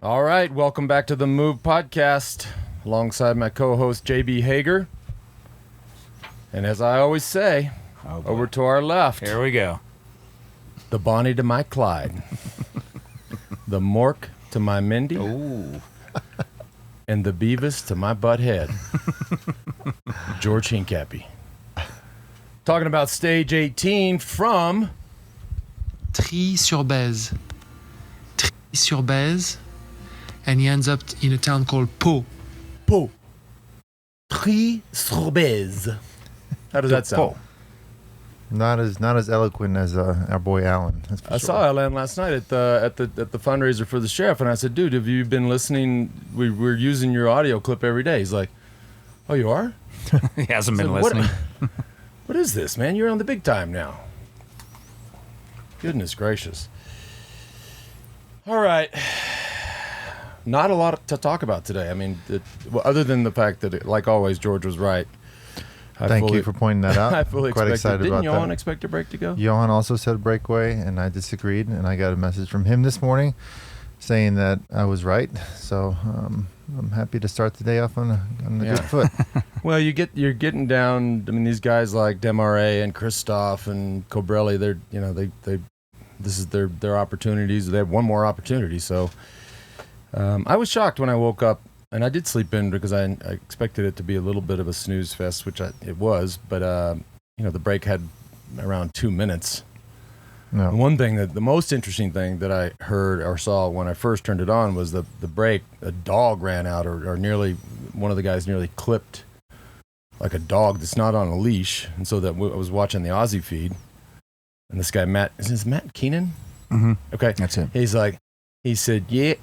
All right, welcome back to the Move Podcast alongside my co-host JB Hager. And as I always say, over to our left, Here we go. the Bonnie to my Clyde, the Mork to my Mindy, Ooh. and the Beavis to my Butthead, George Hincapie. Talking about Stage 18 from Tri-sur-Bèze. Tri-sur-Bèze. And he ends up in a town called Pau. Pau. Tri-sur-Bèze. How does that sound? Not as eloquent as our boy Alan. That's for I sure. saw Alan last night at the fundraiser for the sheriff, and I said, "Dude, have you been listening? We're using your audio clip every day." He's like, "Oh, you are?" He hasn't been I said, listening. What is this, man? You're on the big time now. Goodness gracious. All right. Not a lot to talk about today. I mean, other than the fact that, like always, George was right. Thank you for pointing that out. I fully Quite excited Didn't about Johan that. expect a break to go? Johan also said breakaway, and I disagreed. And I got a message from him this morning saying that I was right. So I'm happy to start the day off on a good foot. Well, you're getting down. I mean, these guys like Desmarais and Christoph and Cobrelli, this is their opportunities. They have one more opportunity. So I was shocked when I woke up, and I did sleep in because I expected it to be a little bit of a snooze fest, which it was. But the break had around 2 minutes. No. The most interesting thing that I heard or saw when I first turned it on was the break. A dog ran out, or nearly one of the guys nearly clipped like a dog that's not on a leash. And so that I was watching the Aussie feed, and this guy Matt, is Matt Keenan? Mm-hmm. Okay, That's it. He said, yeah.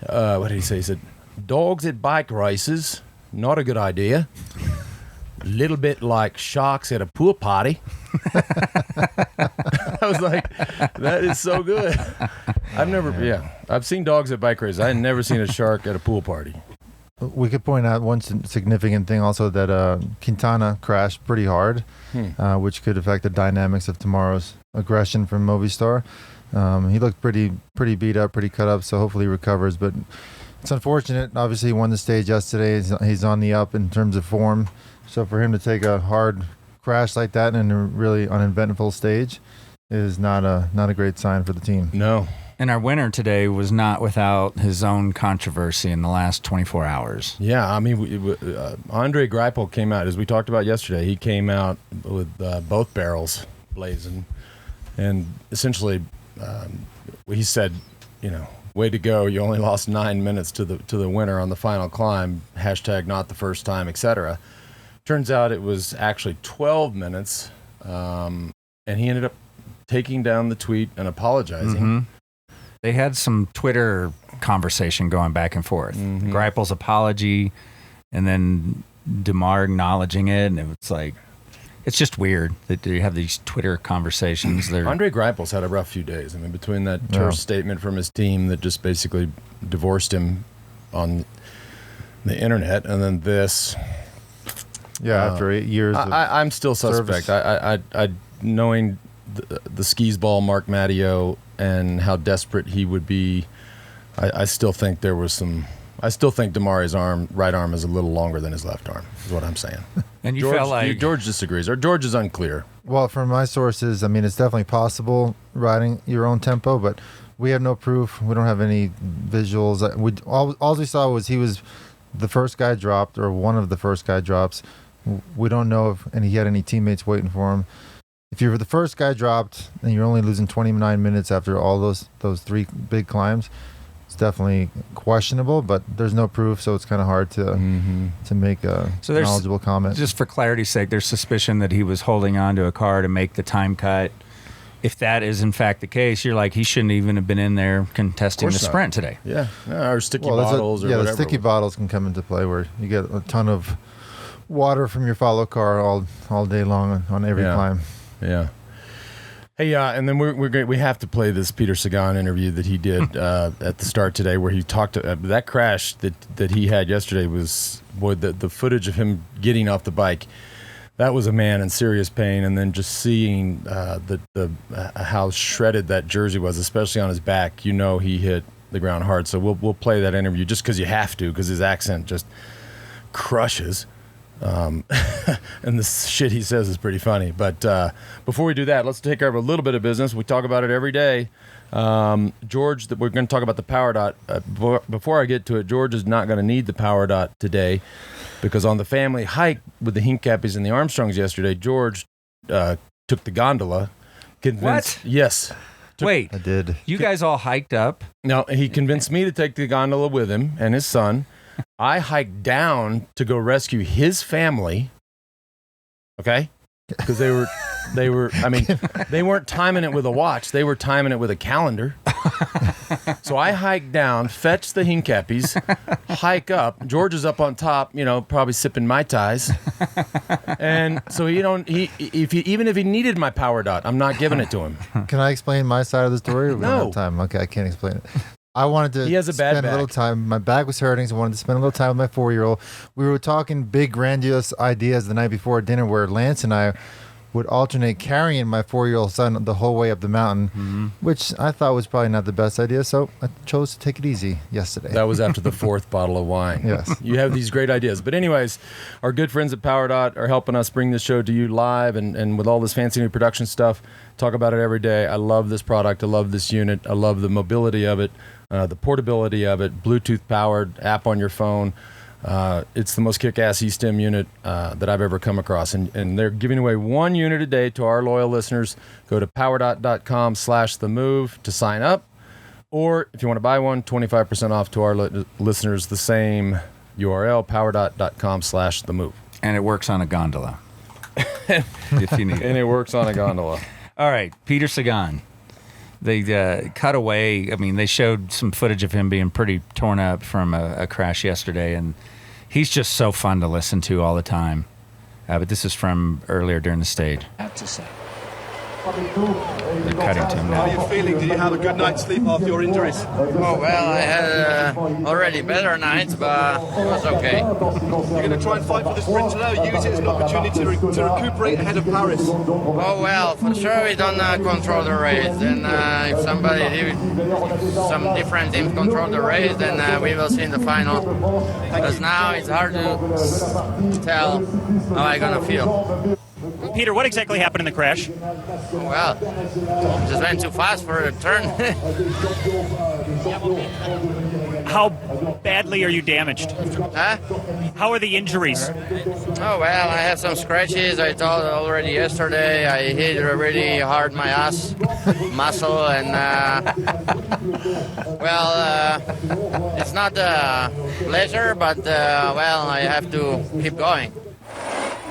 What did he say? He said, dogs at bike races, not a good idea. A little bit like sharks at a pool party. I was like, that is so good. I've seen dogs at bike races. I had never seen a shark at a pool party. We could point out one significant thing also that Quintana crashed pretty hard, which could affect the dynamics of tomorrow's aggression from Movistar. He looked pretty beat up, pretty cut up, so hopefully he recovers. But it's unfortunate. Obviously, he won the stage yesterday. He's on the up in terms of form. So for him to take a hard crash like that in a really uneventful stage is not a great sign for the team. No. And our winner today was not without his own controversy in the last 24 hours. Yeah, I mean, Andre Greipel came out, as we talked about yesterday. He came out with both barrels blazing, and essentially he said, way to go. You only lost 9 minutes to the winner on the final climb. # not the first time, etc. Turns out it was actually 12 minutes, and he ended up taking down the tweet and apologizing. Mm-hmm. They had some Twitter conversation going back and forth. Mm-hmm. Greipel's apology, and then DeMar acknowledging it, and it's like, it's just weird that you have these Twitter conversations. Andre Greipel's had a rough few days. I mean, between that terse statement from his team that just basically divorced him on the internet, and then this. Yeah, after 8 years of I'm still suspect. I knowing the skis ball Mark Matteo and how desperate he would be, I still think there was some. I still think Damari's right arm is a little longer than his left arm, is what I'm saying. And you felt like George disagrees, or George is unclear. Well, from my sources, I mean, it's definitely possible riding your own tempo, but we have no proof. We don't have any visuals. All we saw was he was the first guy dropped, or one of the first guy drops. We don't know if he had any teammates waiting for him. If you're the first guy dropped and you're only losing 29 minutes after all those 3 big climbs, it's definitely questionable, but there's no proof, so it's kind of hard to make a knowledgeable comment. Just for clarity's sake, there's suspicion that he was holding on to a car to make the time cut. If that is in fact the case, you're like, he shouldn't even have been in there contesting the sprint today. Yeah, or sticky bottles or whatever. The sticky bottles can come into play where you get a ton of water from your follow car all day long on every climb. Yeah. Hey, and then we have to play this Peter Sagan interview that he did at the start today, where he talked that crash that he had yesterday was the footage of him getting off the bike. That was a man in serious pain, and then just seeing how shredded that jersey was, especially on his back. He hit the ground hard. So we'll play that interview just because you have to, because his accent just crushes. And the shit he says is pretty funny. But before we do that, let's take care of a little bit of business. We talk about it every day. George, we're going to talk about the PowerDot. Before I get to it, George is not going to need the PowerDot today because on the family hike with the Hincappies and the Armstrongs yesterday, George took the gondola. What? Yes. Wait. I did. You guys all hiked up? No, he convinced me to take the gondola with him and his son. I hiked down to go rescue his family. Okay? Because they were, I mean, they weren't timing it with a watch. They were timing it with a calendar. So I hiked down, fetched the Hincappies, hike up. George is up on top, probably sipping Mai Tais. And so even if he needed my PowerDot, I'm not giving it to him. Can I explain my side of the story? We No. don't have time. Okay, I can't explain it. I wanted to He has a bad spend a little back. time. My back was hurting, so I wanted to spend a little time with my 4-year-old. We were talking big, grandiose ideas the night before dinner where Lance and I would alternate carrying my 4-year-old son the whole way up the mountain, which I thought was probably not the best idea, so I chose to take it easy yesterday. That was after the 4th bottle of wine. Yes. You have these great ideas. But anyways, our good friends at PowerDot are helping us bring this show to you live and with all this fancy new production stuff. Talk about it every day. I love this product. I love this unit. I love the mobility of it, the portability of it, Bluetooth powered, app on your phone. It's the most kick-ass E-stim unit that I've ever come across. And they're giving away 1 unit a day to our loyal listeners. Go to powerdot.com/themove to sign up. Or if you want to buy one, 25% off to our listeners, the same URL, powerdot.com/themove. And it works on a gondola. If you need it. And it works on a gondola. All right, Peter Sagan. They cut away. I mean, they showed some footage of him being pretty torn up from a crash yesterday, and he's just so fun to listen to all the time. But this is from earlier during the stage. I have to say. They're cutting to him How are now. you feeling? Did you have a good night's sleep after your injuries? Oh, well, I had already better nights, but it was okay. You're going to try and fight for the sprint today, use it as an opportunity to recuperate ahead of Paris. Oh, well, for sure we don't control the race. And if some different teams control the race, then we will see in the final. Because now it's hard to tell how I'm going to feel. Peter, what exactly happened in the crash? Well, just went too fast for a turn. How badly are you damaged? Huh? How are the injuries? Oh, well, I have some scratches. I told already yesterday. I hit really hard my ass muscle, and it's not a pleasure, but I have to keep going.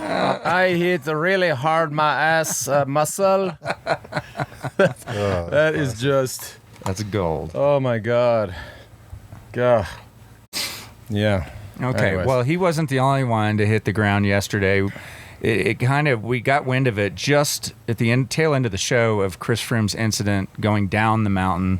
I hit really hard my ass muscle. That is just, That's gold. oh my God. God. Yeah. Okay, Anyways. well, he wasn't the only one to hit the ground yesterday. We got wind of it just at the tail end of the show of Chris Froome's incident going down the mountain.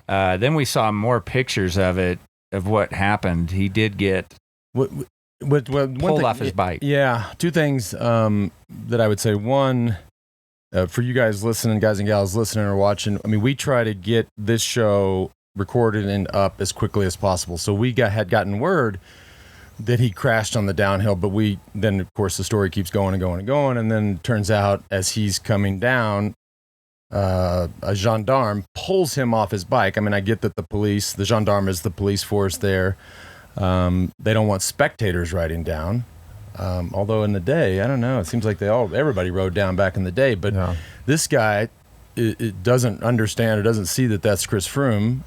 Then we saw more pictures of it, of what happened. He did get One pulled thing- off his bike. Yeah, 2 things that I would say. One, for you guys listening, guys and gals listening or watching, I mean, we try to get this show recorded and up as quickly as possible. So we had gotten word that he crashed on the downhill, but then of course the story keeps going and going and going, and then it turns out as he's coming down, a gendarme pulls him off his bike. I mean, I get that the gendarme is the police force there. They don't want spectators riding down. Although in the day, I don't know, it seems like everybody rode down back in the day, but Yeah. this guy it doesn't understand or doesn't see that that's Chris Froome,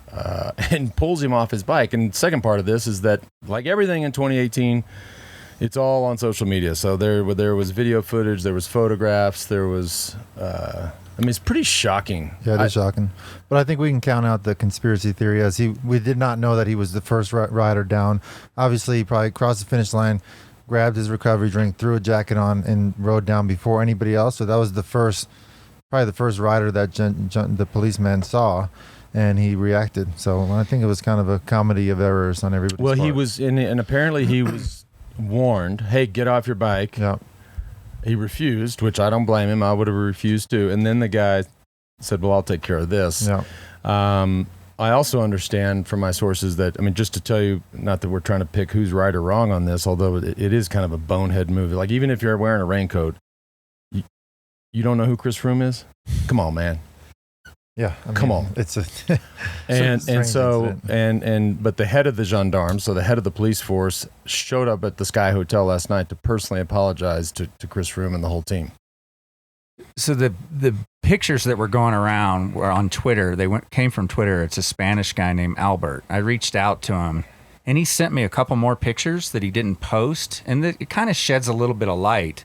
and pulls him off his bike. And the second part of this is that, like everything in 2018, it's all on social media. So there was video footage, there was photographs, there was, it's pretty shocking. Yeah, it is shocking. But I think we can count out the conspiracy theory as we did not know that he was the first rider down. Obviously, he probably crossed the finish line, grabbed his recovery drink, threw a jacket on, and rode down before anybody else. So that was probably the first rider that the policeman saw, and he reacted. So I think it was kind of a comedy of errors on everybody's Well, part. he was and apparently he was warned, hey, get off your bike. Yeah. He refused, which I don't blame him. I would have refused too. And then the guy said, well, I'll take care of this. Yeah. I also understand from my sources that, I mean, just to tell you, not that we're trying to pick who's right or wrong on this, although it is kind of a bonehead move. Like, even if you're wearing a raincoat, you don't know who Chris Froome is? Come on, man. Yeah, I mean, come on. It's a but the head of the gendarmes, so the head of the police force, showed up at the Sky Hotel last night to personally apologize to Chris Froome and the whole team. So the pictures that were going around were on Twitter. Came from Twitter. It's a Spanish guy named Albert. I reached out to him, and he sent me a couple more pictures that he didn't post, and it kind of sheds a little bit of light.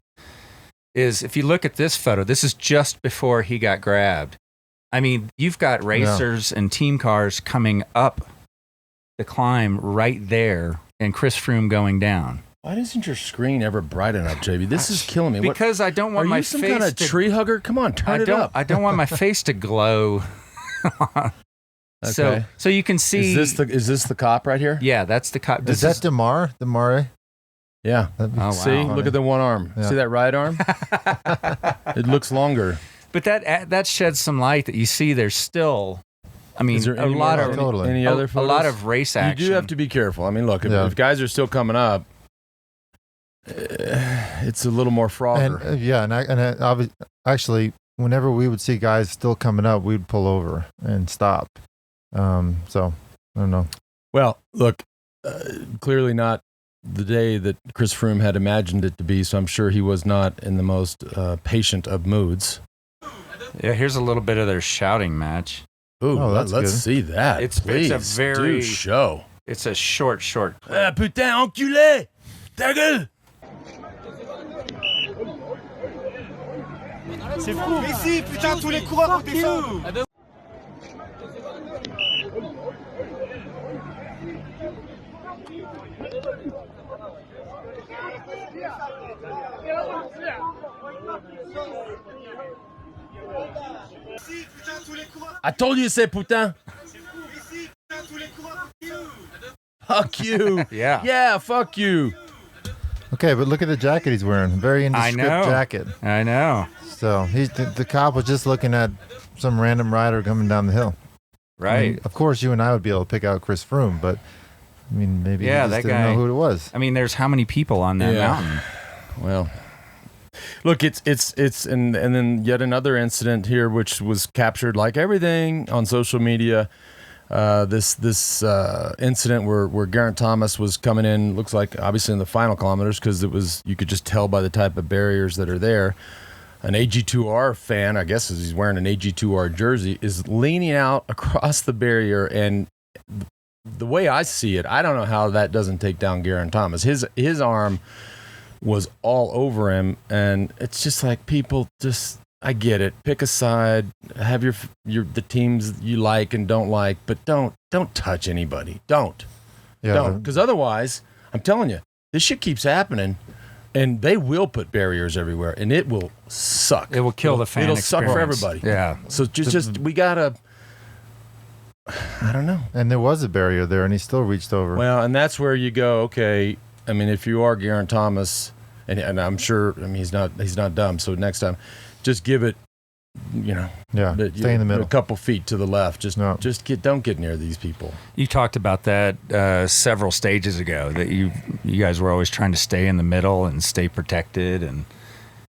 Is if you look at this photo, this is just before he got grabbed. I mean, you've got racers and team cars coming up the climb right there, and Chris Froome going down. Why isn't your screen ever bright enough, JB? This is killing me. Because I don't want my face to... Are you some kind of tree hugger? Come on, turn it up. I don't want my face to glow. Okay. So you can see... Is this the cop right here? Yeah, that's the cop. Is that Demare? Yeah. Oh, wow. See? Look at the one arm. Yeah. See that right arm? It looks longer. But that sheds some light that you see there's still... I mean, a lot of race action. You do have to be careful. I mean, look, if guys are still coming up, it's a little more frogger. Actually, whenever we would see guys still coming up, we'd pull over and stop. So I don't know. Well, look, clearly not the day that Chris Froome had imagined it to be. So I'm sure he was not in the most patient of moods. Yeah, here's a little bit of their shouting match. Ooh, let's see that. It's a very do show. It's a short. Ah, putain, enculé! Ta gueule! C'est fou. Mais si, putain, tous les coureurs ont fait ça. I told you to say putain. Fuck you. Yeah, fuck you. Okay, but look at the jacket he's wearing. Very nondescript jacket. I know. So the cop was just looking at some random rider coming down the hill. Right. I mean, of course, you and I would be able to pick out Chris Froome, but I mean, maybe he just that didn't guy, know who it was. I mean, there's how many people on that mountain? Well, look, it's and then yet another incident here, which was captured like everything on social media. This incident where Geraint Thomas was coming in, looks like obviously in the final kilometers, because you could just tell by the type of barriers that are there. An AG2R fan, I guess, as he's wearing an AG2R jersey, is leaning out across the barrier, and the way I see it, I don't know how that doesn't take down Geraint Thomas. His arm was all over him, and it's just like, people just, I get it, pick a side, have the teams you like and don't like, but don't touch anybody. Don't because otherwise, I'm telling you, this shit keeps happening, and they will put barriers everywhere, and it will suck. It will kill the fan experience. Suck for everybody. Yeah. So just we gotta, I don't know. And there was a barrier there, and he still reached over. Well, and that's where you go, okay, I mean, if you are Geraint Thomas, and I'm sure, I mean, he's not dumb, so next time, just give it, stay in the middle, a couple feet to the left. Don't get near these people. You talked about that several stages ago, that you guys were always trying to stay in the middle and stay protected, and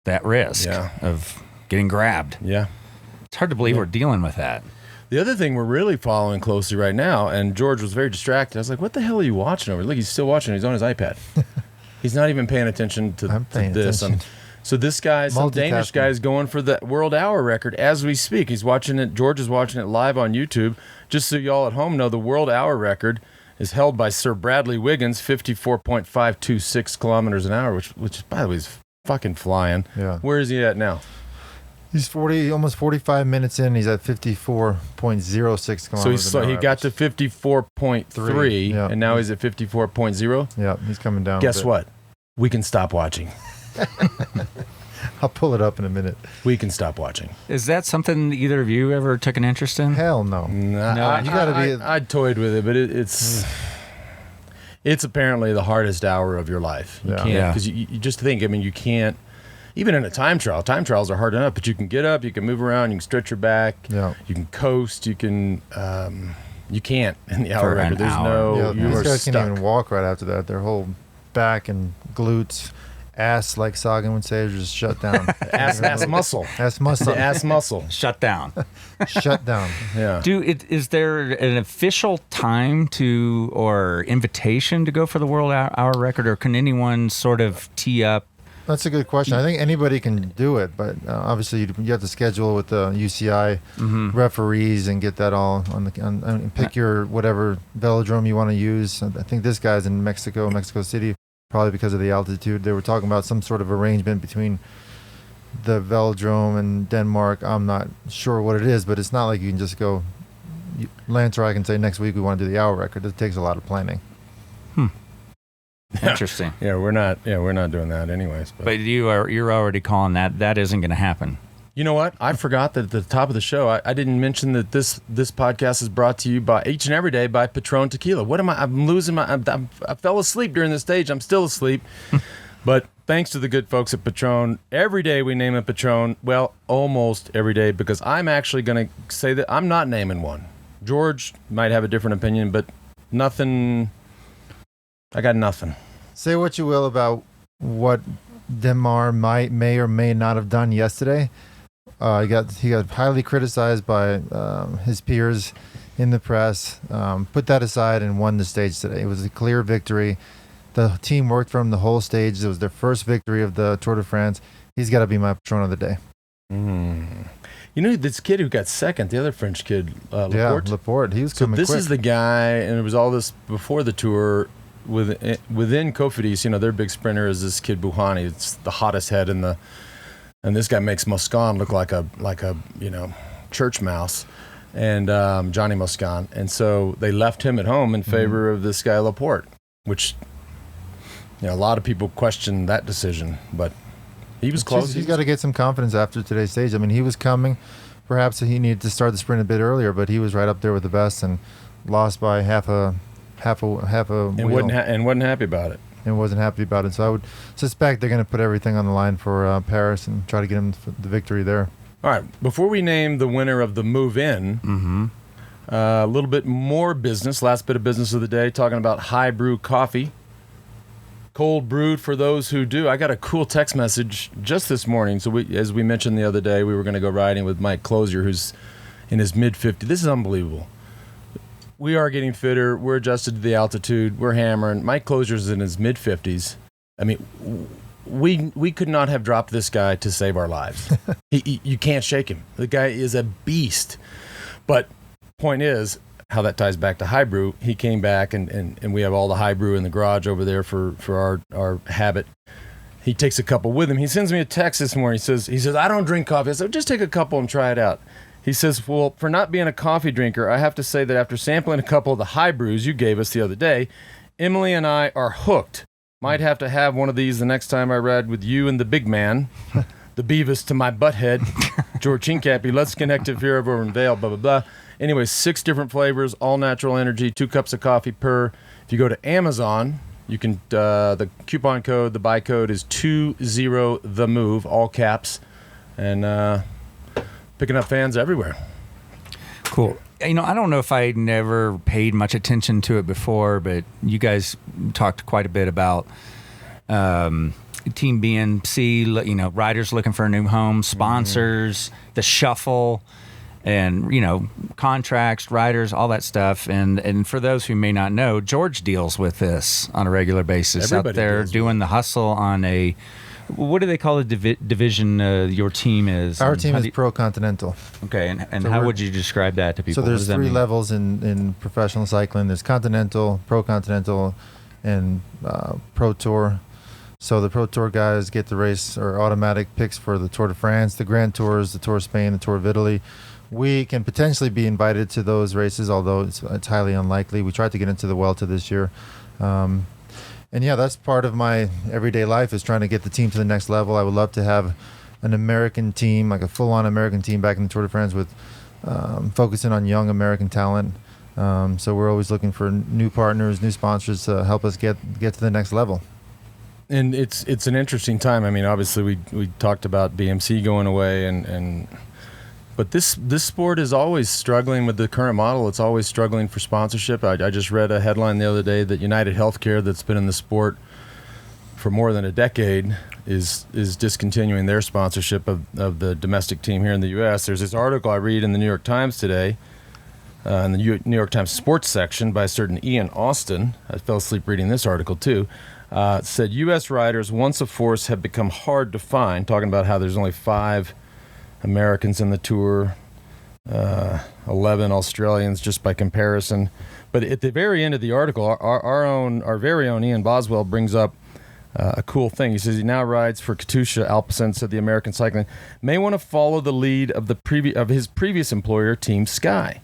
that risk of getting grabbed. Yeah. It's hard to believe we're dealing with that. The other thing we're really following closely right now, and George was very distracted. I was like, what the hell are you watching over? Look, he's still watching. He's on his iPad. He's not even paying attention to this. So this guy, some Danish guy, is going for the world hour record as we speak. He's watching it. George is watching it live on YouTube. Just so y'all at home know, the world hour record is held by Sir Bradley Wiggins, 54.526 kilometers an hour, which by the way is fucking flying. Yeah. Where is he at now? He's almost 45 minutes in. He's at 54.06 kilometers So he got to 54.3, and now he's at 54.0. Yeah, he's coming down. Guess what? We can stop watching. I'll pull it up in a minute. We can stop watching. Is that something either of you ever took an interest in? Hell no. No, you got to be. I toyed with it, but it's apparently the hardest hour of your life. You can't, because you just think. I mean, you can't. Even in a time trial, time trials are hard enough, but you can get up, you can move around, you can stretch your back, you can coast, you can, You can't in the hour For an record. There's hour. no. Yeah, You these are guys stuck. can't even walk right after that. Their whole back and glutes, ass, like Sagan would say, are just shut down. ass muscle. Ass muscle. The ass muscle. Shut down. Shut down. Yeah. Is there an official time or invitation to go for the world hour record, or can anyone sort of tee up? That's a good question. I think anybody can do it, but obviously you have to schedule with the UCI referees and get that all and pick your whatever velodrome you want to use. I think this guy's in Mexico City, probably because of the altitude. They were talking about some sort of arrangement between the velodrome and Denmark. I'm not sure what it is, but it's not like you can just go Lance or I can say next week we want to do the hour record. It takes a lot of planning. Interesting. Yeah, we're not doing that anyways. But you're already calling that isn't going to happen. You know what? I forgot that at the top of the show, I didn't mention that this podcast is brought to you by each and every day by Patron Tequila. What am I? I'm losing my. I fell asleep during the stage. I'm still asleep. But thanks to the good folks at Patron, every day we name a Patron. Well, almost every day, because I'm actually going to say that I'm not naming one. George might have a different opinion, but nothing. I got nothing. Say what you will about what Demar may or may not have done yesterday. He got highly criticized by his peers in the press. Put that aside and won the stage today. It was a clear victory. The team worked for him the whole stage. It was their first victory of the Tour de France. He's got to be my patron of the day. You know, this kid who got second, the other French kid, Laporte? Yeah, Laporte. He was So coming this quick. is the guy, and it was all this before the tour. Within Cofidis, you know, their big sprinter is this kid Buhani. It's the hottest head in the, and this guy makes Moscon look like a church mouse, and Johnny Moscon. And so they left him at home in favor of this guy Laporte, which, you know, a lot of people question that decision, but he was close. He's got to get some confidence after today's stage. I mean, he was coming. Perhaps he needed to start the sprint a bit earlier, but he was right up there with the best and lost by half a and wheel. wasn't happy about it. And wasn't happy about it. So I would suspect they're going to put everything on the line for Paris and try to get him the victory there. All right, before we name the winner of the move in, a little bit more business, last bit of business of the day, talking about high brew coffee. Cold brewed for those who do. I got a cool text message just this morning. So as we mentioned the other day, we were going to go riding with Mike Closier, who's in his mid-50s. This is unbelievable. We are getting fitter. We're adjusted to the altitude. We're hammering. Mike Closier's in his mid-50s. I mean, we could not have dropped this guy to save our lives. You can't shake him. The guy is a beast. But point is, how that ties back to high brew, he came back, and we have all the high brew in the garage over there for our habit. He takes a couple with him. He sends me a text this morning. He says, I don't drink coffee. I said, just take a couple and try it out. He says, well, for not being a coffee drinker, I have to say that after sampling a couple of the high brews you gave us the other day, Emily and I are hooked. Might have to have one of these the next time I ride with you and the big man, the Beavis to my butthead, George Chincappy. Let's connect it here over in Vail, blah, blah, blah. Anyway, 6 different flavors, all natural energy, 2 cups of coffee per. If you go to Amazon, you can, the coupon code, the buy code is 20TheMove, all caps. And, picking up fans everywhere. Cool. You know, I don't know if I never paid much attention to it before, but you guys talked quite a bit about Team BNC, you know, riders looking for a new home, sponsors, the shuffle, and, you know, contracts, riders, all that stuff. And for those who may not know, George deals with this on a regular basis. Everybody out there deals doing the hustle on a, what do they call the division your team is? Our And team how is do you- Pro Continental. Okay, and So how we're- would you describe that to people? So What there's does that 3 mean? levels in professional cycling. There's Continental, Pro Continental, and Pro Tour. So the Pro Tour guys get to race or automatic picks for the Tour de France, the Grand Tours, the Tour of Spain, the Tour of Italy. We can potentially be invited to those races, although it's highly unlikely. We tried to get into the Vuelta this year. And yeah, that's part of my everyday life is trying to get the team to the next level. I would love to have an American team, like a full-on American team back in the Tour de France with focusing on young American talent. So we're always looking for new partners, new sponsors to help us get to the next level. And it's an interesting time. I mean, obviously we talked about BMC going away, but But this sport is always struggling with the current model. It's always struggling for sponsorship. I just read a headline the other day that United Healthcare, that's been in the sport for more than a decade, is discontinuing their sponsorship of the domestic team here in the U.S. There's this article I read in the New York Times today, in the New York Times sports section, by a certain Ian Austin. I fell asleep reading this article too. It said U.S. riders, once a force, have become hard to find, talking about how there's only 5 Americans in the tour, 11 Australians just by comparison. But at the very end of the article, our very own Ian Boswell brings up a cool thing. He says he now rides for Katusha Alpecin, said the American Cycling may want to follow the lead of his previous employer, Team Sky.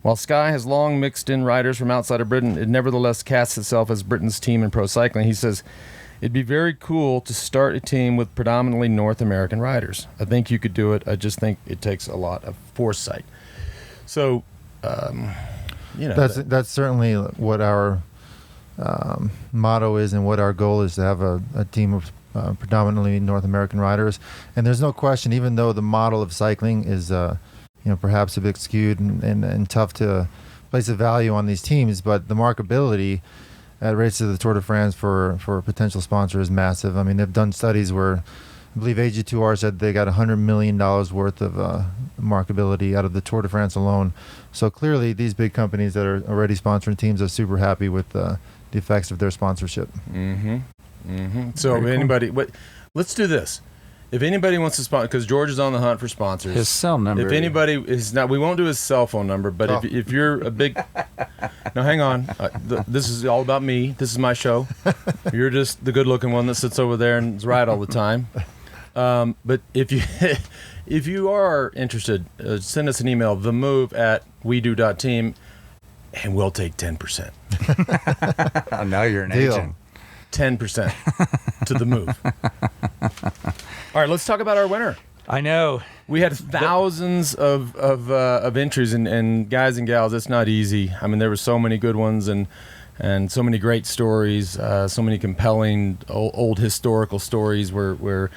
While Sky has long mixed in riders from outside of Britain, it nevertheless casts itself as Britain's team in pro cycling. He says, it'd be very cool to start a team with predominantly North American riders. I think you could do it. I just think it takes a lot of foresight. So, that's certainly what our motto is, and what our goal is, to have a team of predominantly North American riders. And there's no question, even though the model of cycling is perhaps a bit skewed and tough to place a value on these teams, but the marketability at races of the Tour de France for a potential sponsor is massive. I mean, they've done studies where I believe AG2R said they got $100 million worth of marketability out of the Tour de France alone. So clearly these big companies that are already sponsoring teams are super happy with the effects of their sponsorship. Mm-hmm. Mm-hmm. So let's do this. If anybody wants to sponsor, because George is on the hunt for sponsors. His cell number. If anybody is not, we won't do his cell phone number, but if you're a big, no, hang on. This is all about me. This is my show. You're just the good-looking one that sits over there and is right all the time. But if you are interested, send us an email, themove@wedo.team, and we'll take 10%. Now you're an Deal. agent. 10% to the move. All right, let's talk about our winner. I know. We had thousands of entries, and guys and gals, it's not easy. I mean, there were so many good ones and so many great stories, so many compelling old historical stories where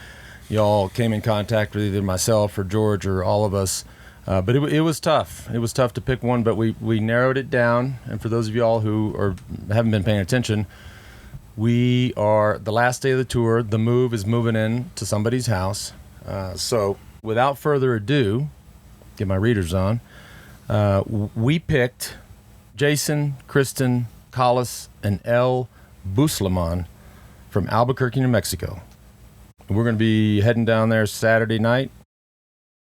y'all came in contact with either myself or George or all of us. But it was tough. It was tough to pick one, but we narrowed it down. And for those of y'all who haven't been paying attention, we are the last day of the tour. The move is moving in to somebody's house. So without further ado, get my readers on. We picked Jason, Kristen, Collis, and El Buslaman from Albuquerque, New Mexico. We're going to be heading down there Saturday night.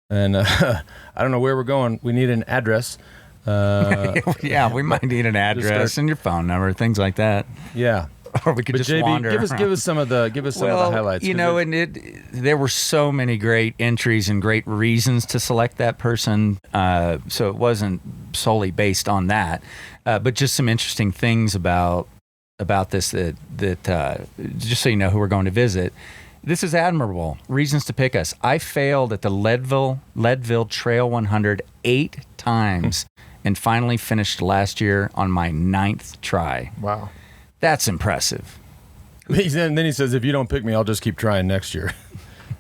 And I don't know where we're going. We need an address. Yeah, we might need an address and your phone number, things like that. Yeah. Or we could just JB, wander. give us some of the highlights. You know, there were so many great entries and great reasons to select that person. So it wasn't solely based on that, but just some interesting things about this that just so you know who we're going to visit. This is admirable. Reasons to pick us. I failed at the Leadville Trail 100 8 times and finally finished last year on my 9th try. Wow. That's impressive. And then he says, if you don't pick me, I'll just keep trying next year.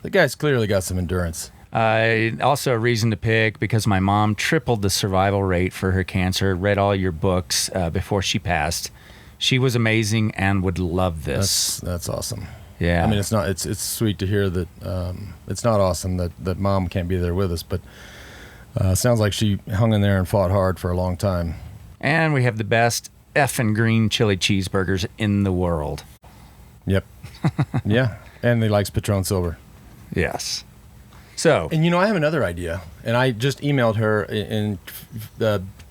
The guy's clearly got some endurance. Also a reason to pick because my mom tripled the survival rate for her cancer, read all your books before she passed. She was amazing and would love this. That's awesome. Yeah. I mean, it's sweet to hear that. It's not awesome that mom can't be there with us, but sounds like she hung in there and fought hard for a long time. And we have the best effing green chili cheeseburgers in the world. Yep. Yeah. And he likes Patron Silver. Yes. So. And I have another idea, and I just emailed her in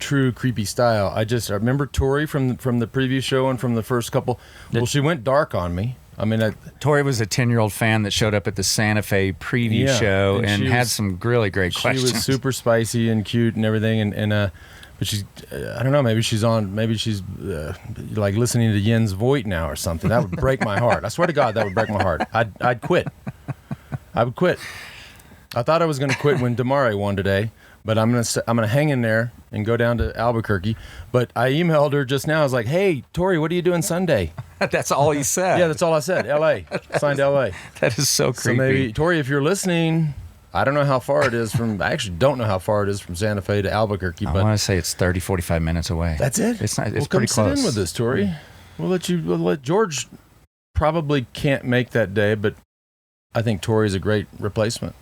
true creepy style. I remember Tori from the previous show and from the first couple. Well, she went dark on me. I mean, Tori was a 10-year-old fan that showed up at the Santa Fe preview show and had some really great questions. She was super spicy and cute and everything, but she's, I don't know, maybe she's like listening to Jens Voigt now or something. That would break my heart. I swear to God, that would break my heart. I'd quit. I would quit. I thought I was going to quit when Damare won today, but I'm gonna hang in there and go down to Albuquerque. But I emailed her just now. I was like, hey, Tori, what are you doing Sunday? That's all you said. Yeah, that's all I said. L.A. Signed L.A. That is so creepy. So maybe, Tori, if you're listening, I don't know how far it is from. I actually don't know how far it is from Santa Fe to Albuquerque. I But want to say it's 30, 45 minutes away. that's it. It's not. It's Well, pretty come close. sit in with us, Tori. We'll let George. Probably can't make that day, but I think Tori's a great replacement.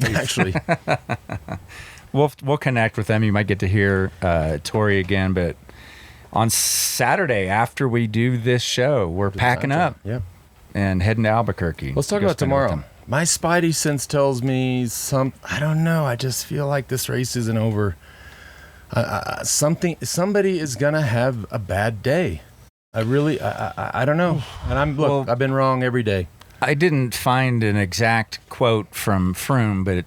Actually, We'll connect with them. You might get to hear Tori again, but on Saturday after we do this show, we're packing up Yep. and heading to Albuquerque. Let's talk to go about spend it with tomorrow. them. My spidey sense tells me I don't know. I just feel like this race isn't over. Somebody is gonna have a bad day. I don't know. And I've been wrong every day. I didn't find an exact quote from Froome, but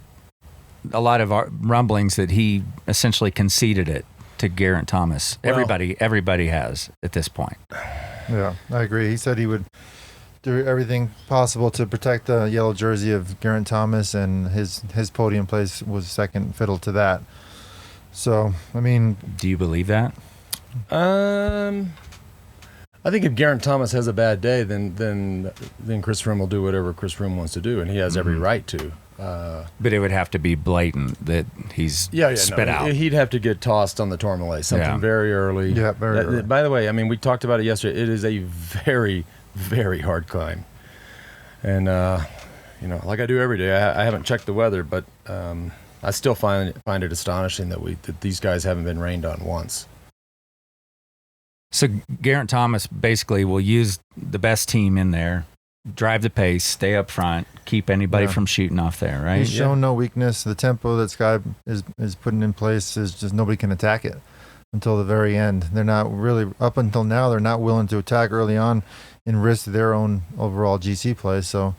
a lot of rumblings that he essentially conceded it to Geraint Thomas. Well, Everybody has at this point. Yeah, I agree. He said he would do everything possible to protect the yellow jersey of Geraint Thomas, and his podium place was second fiddle to that. So, I mean, Do you believe that? I think if Geraint Thomas has a bad day, then Chris Froome will do whatever Chris Froome wants to do, and he has every right to. But it would have to be blatant that he's spit out. He'd have to get tossed on the Tourmalet, something very early. Yeah, very early. By the way, I mean, we talked about it yesterday. It is a very, very hard climb. And, like I do every day, I haven't checked the weather, but I still find it astonishing that these guys haven't been rained on once. So Geraint Thomas basically will use the best team in there, drive the pace, stay up front, keep anybody from shooting off there, right? he's shown no weakness. The tempo that Sky is putting in place is just nobody can attack it until the very end. They're not really, up until now, they're not willing to attack early on and risk their own overall GC play. So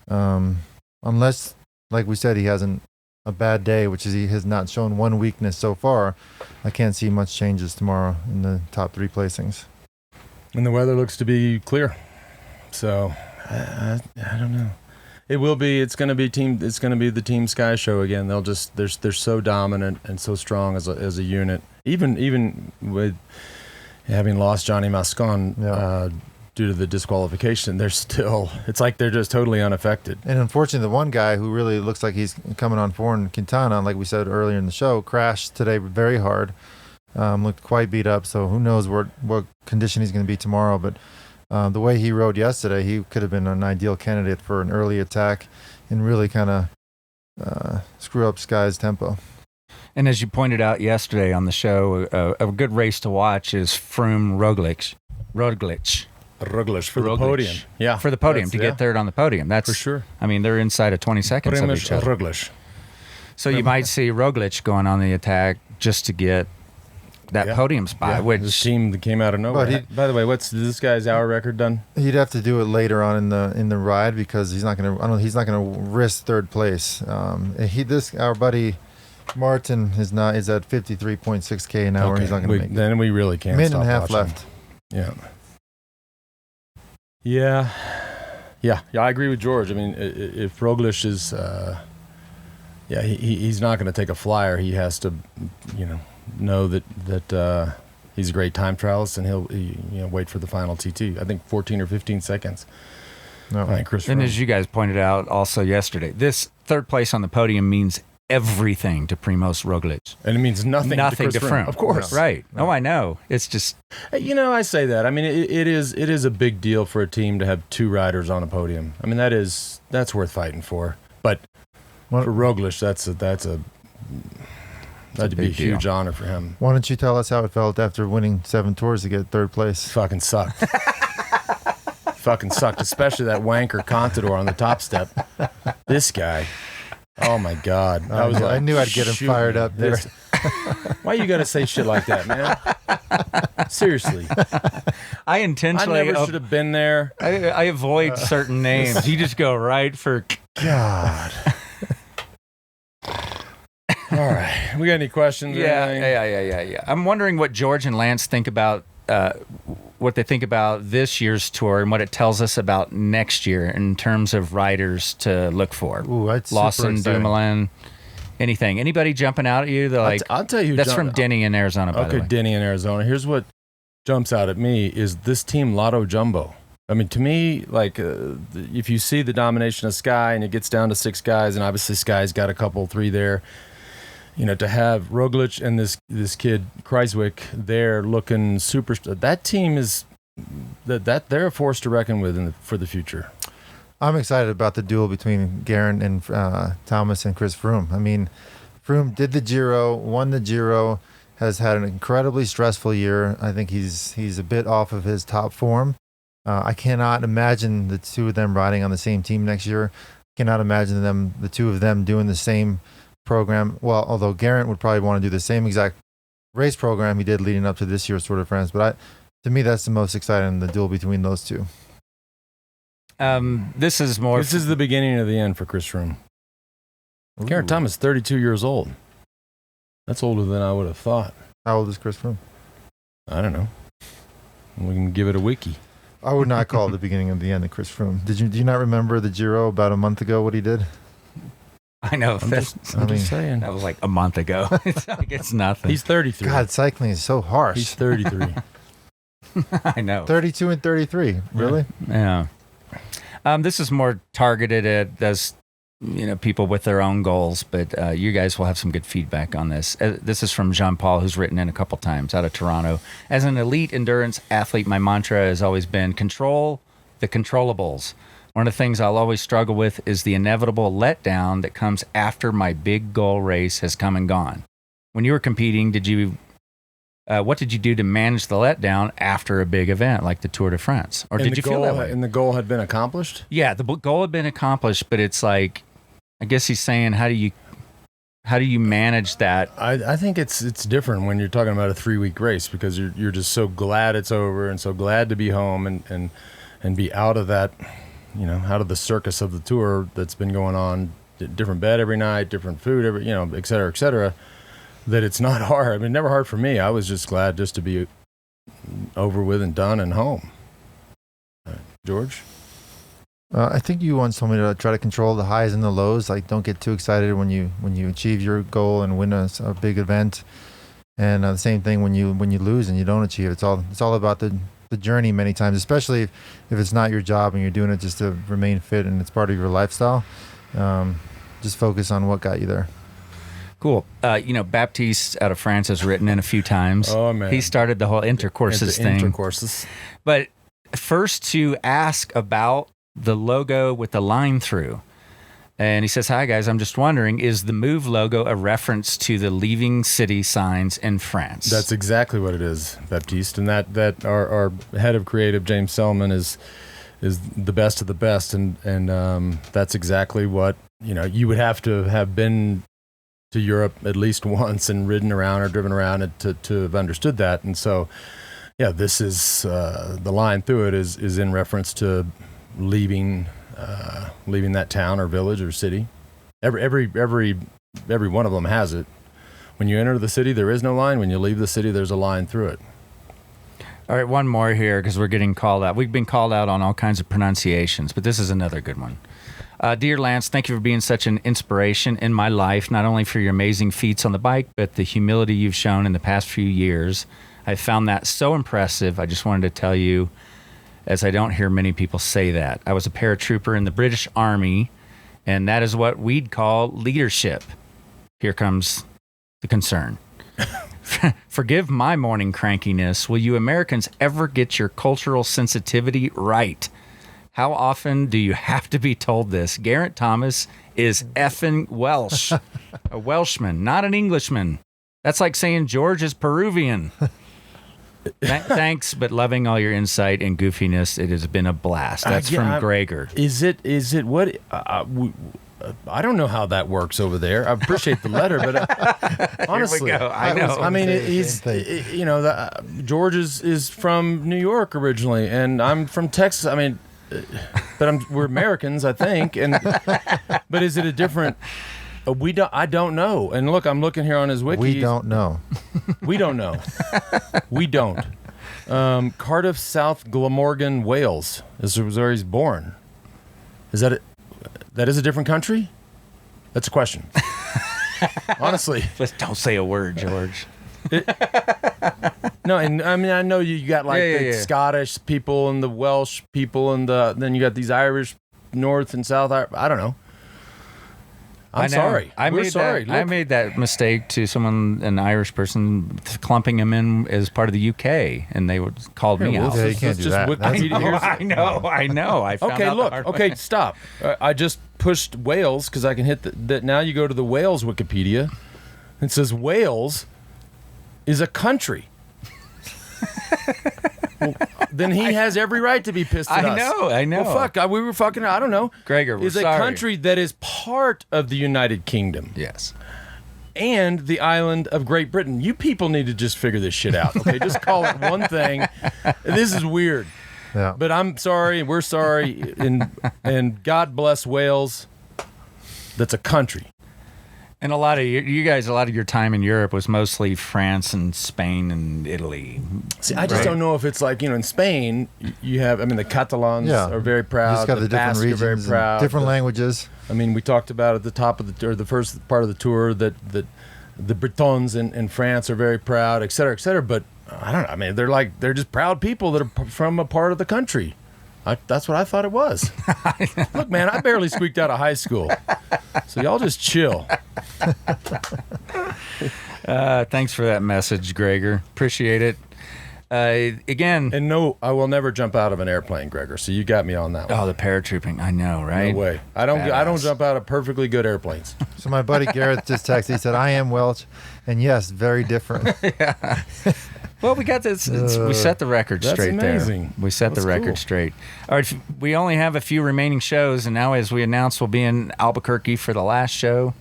unless, like we said, he hasn't a bad day, which is he has not shown one weakness so far, I can't see much changes tomorrow in the top three placings. And the weather looks to be clear. So I don't know. It will be. It's going to be the Team Sky show again. They're so dominant and so strong as a unit. Even with having lost Johnny Mascon due to the disqualification, it's like they're just totally unaffected. And unfortunately, the one guy who really looks like he's coming on forward, Quintana, like we said earlier in the show, crashed today very hard. Looked quite beat up. So who knows what condition he's going to be tomorrow. But the way he rode yesterday, he could have been an ideal candidate for an early attack and really kind of screw up Sky's tempo. And as you pointed out yesterday on the show, a good race to watch is Froome Roglic for the podium. Yeah, for the podium to get third on the podium. That's for sure. I mean, they're inside of 20 seconds of each other. Roglic. So you might see Roglic going on the attack just to get that podium spot. Which this team that came out of nowhere. By the way, what's this guy's hour record done? He'd have to do it later on in the ride because he's not going to risk third place. Our buddy Martin is at 53.6k an hour. Okay. He's not going to make it. Then we really can't. Minute stop and a half watching. left. Yeah. I agree with George. I mean, if Roglic is, he's not going to take a flyer. He has to, know that he's a great time trialist, and he'll wait for the final TT. I think 14 or 15 seconds. No. Chris and Froome. as you guys pointed out also yesterday, this third place on the podium means everything to Primož Roglic. And it means nothing to Chris Froome. Of course. Right. No. Oh, I know. It's just... I say that. I mean, it is a big deal for a team to have two riders on a podium. I mean, that's worth fighting for. But for Roglic, that'd be a huge honor for him. Why don't you tell us how it felt after winning 7 tours to get third place? Fucking sucked. Fucking sucked, especially that wanker Contador on the top step. This guy. Oh my God! I knew I'd get him fired up there. Why you gotta say shit like that, man? Seriously. I intentionally... I never should have been there. I avoid certain names. You just go right for... God. All right. We got any questions? Or anything? Yeah. I'm wondering what George and Lance think about what they think about this year's tour and what it tells us about next year in terms of riders to look for. Ooh, that's Lawson, super exciting. Dumoulin, anything. Anybody jumping out at you? I'll tell you. That's from Denny in Arizona, by the way. Denny in Arizona. Here's what jumps out at me is this team Lotto Jumbo. I mean, to me, like, if you see the domination of Sky and it gets down to 6 guys, and obviously Sky's got a couple, 3 there, you know, to have Roglic and this kid Kreiswick there looking super. That team is that they're a force to reckon with for the future. I'm excited about the duel between Geraint and Thomas and Chris Froome. I mean, Froome did the Giro, won the Giro, has had an incredibly stressful year. I think he's a bit off of his top form. I cannot imagine the two of them riding on the same team next year. Cannot imagine the two of them doing the same program. Well, although Geraint would probably want to do the same exact race program he did leading up to this year's Tour de France. But to me, that's the most exciting, the duel between those two. This is the beginning of the end for Chris Froome. Geraint Thomas, 32 years old. That's older than I would have thought. How old is Chris Froome? I don't know. We can give it a wiki. I would not call it the beginning of the end of Chris Froome. Do you not remember the Giro about a month ago, what he did? I know. I'm just saying. That was like a month ago. It's like it's nothing. He's 33. God, cycling is so harsh. He's 33. I know. 32 and 33. Really? Yeah. This is more targeted at those, people with their own goals, but you guys will have some good feedback on this. This is from Jean-Paul, who's written in a couple times out of Toronto. As an elite endurance athlete, my mantra has always been control the controllables. One of the things I'll always struggle with is the inevitable letdown that comes after my big goal race has come and gone. When you were competing, what did you do to manage the letdown after a big event like the Tour de France? Or did you feel that way? And the goal had been accomplished? Yeah, the goal had been accomplished, but it's like, I guess he's saying, how do you manage that? I think it's different when you're talking about a 3-week race, because you're just so glad it's over and so glad to be home and be out of that, out of the circus of the tour that's been going on, different bed every night, different food every, et cetera, that it's not hard. I mean, never hard for me. I was just glad just to be over with and done and home. George? I think you once told me to try to control the highs and the lows. Like, don't get too excited when you achieve your goal and win a big event. And the same thing when you lose and you don't achieve. It's all about the journey many times, especially if it's not your job and you're doing it just to remain fit and it's part of your lifestyle. Just focus on what got you there. Cool. Baptiste out of France has written in a few times. Oh, man. He started the whole intercourses thing. Intercourses. But first to ask about the logo with the line through. And he says, "Hi, guys. I'm just wondering, is the Move logo a reference to the leaving city signs in France?" That's exactly what it is, Baptiste. And that our head of creative, James Selman, is the best of the best. And that's exactly what, you would have to have been to Europe at least once and ridden around or driven around it to have understood that. And so, yeah, this is the line through it is in reference to leaving that town or village or city. Every one of them has it. When you enter the city, there is no line. When you leave the city, there's a line through it. All right, one more here because we're getting called out. We've been called out on all kinds of pronunciations, but this is another good one. Dear Lance, thank you for being such an inspiration in my life, not only for your amazing feats on the bike, but the humility you've shown in the past few years. I found that so impressive. I just wanted to tell you, as I don't hear many people say that. I was a paratrooper in the British Army, and that is what we'd call leadership. Here comes the concern. Forgive my morning crankiness. Will you Americans ever get your cultural sensitivity right? How often do you have to be told this? Geraint Thomas is effing Welsh. A Welshman, not an Englishman. That's like saying George is Peruvian. Thanks, but loving all your insight and goofiness. It has been a blast. That's from Gregor. Is it what? I don't know how that works over there. I appreciate the letter, but honestly, here we go. I know. I mean, George is from New York originally, and I'm from Texas. I mean, but we're Americans, I think. But is it a different? I don't know. And look, I'm looking here on his wiki. We don't know. We don't know. We don't. Cardiff, South Glamorgan, Wales is where he's born. Is that it? That is a different country? That's a question. Honestly. Don't say a word, George. No, and I mean I know you got like the Scottish people and the Welsh people and then you got these Irish North and South. I don't know. I'm sorry. We're sorry. I made that mistake to an Irish person, clumping him in as part of the UK, and they called me out. Yeah, you can't do that. I know. I found out the hard way. Stop. I just pushed Wales because I can hit that. Now you go to the Wales Wikipedia. It says Wales is a country. Well, then he has every right to be pissed at us. I know. Well, fuck. We were fucking. I don't know. Gregor, we're is a sorry. country that is part of the United Kingdom. Yes. And the island of Great Britain. You people need to just figure this shit out. Okay, just call it one thing. This is weird. Yeah. But I'm sorry. We're sorry. And God bless Wales. That's a country. And a lot of your time in Europe was mostly France and Spain and Italy. See, I just don't know if it's like, in Spain, you have, the Catalans are very proud. You just got the different Basque regions, are very proud. different languages. We talked about at the top of the first part of the tour that the Bretons in France are very proud, et cetera, et cetera. But I don't know. They're just proud people that are from a part of the country. That's what I thought it was. Look, man, I barely squeaked out of high school. So y'all just chill. Thanks for that message, Gregor. Appreciate it. Again. And no, I will never jump out of an airplane, Gregor. So you got me on that one. Oh, the paratrooping. I know, right? No way. I don't jump out of perfectly good airplanes. So my buddy Garrett just texted. He said, "I am Welch," and yes, very different. Yeah. Well, we got this. We set the record straight amazing. there. We set the record straight. All right, we only have a few remaining shows, and now, as we announced, we'll be in Albuquerque for the last show.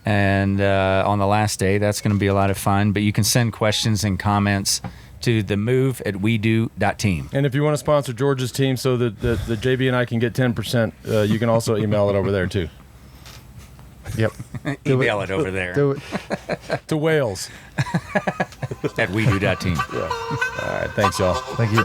And on the last day, that's going to be a lot of fun. But you can send questions and comments to themove@wedo.team. And if you want to sponsor George's team so that the JB and I can get 10%, you can also email it over there, too. Yep. Email it over there. Do it. To Wales. @wedo.team. Yeah. All right. Thanks, y'all. Thank you.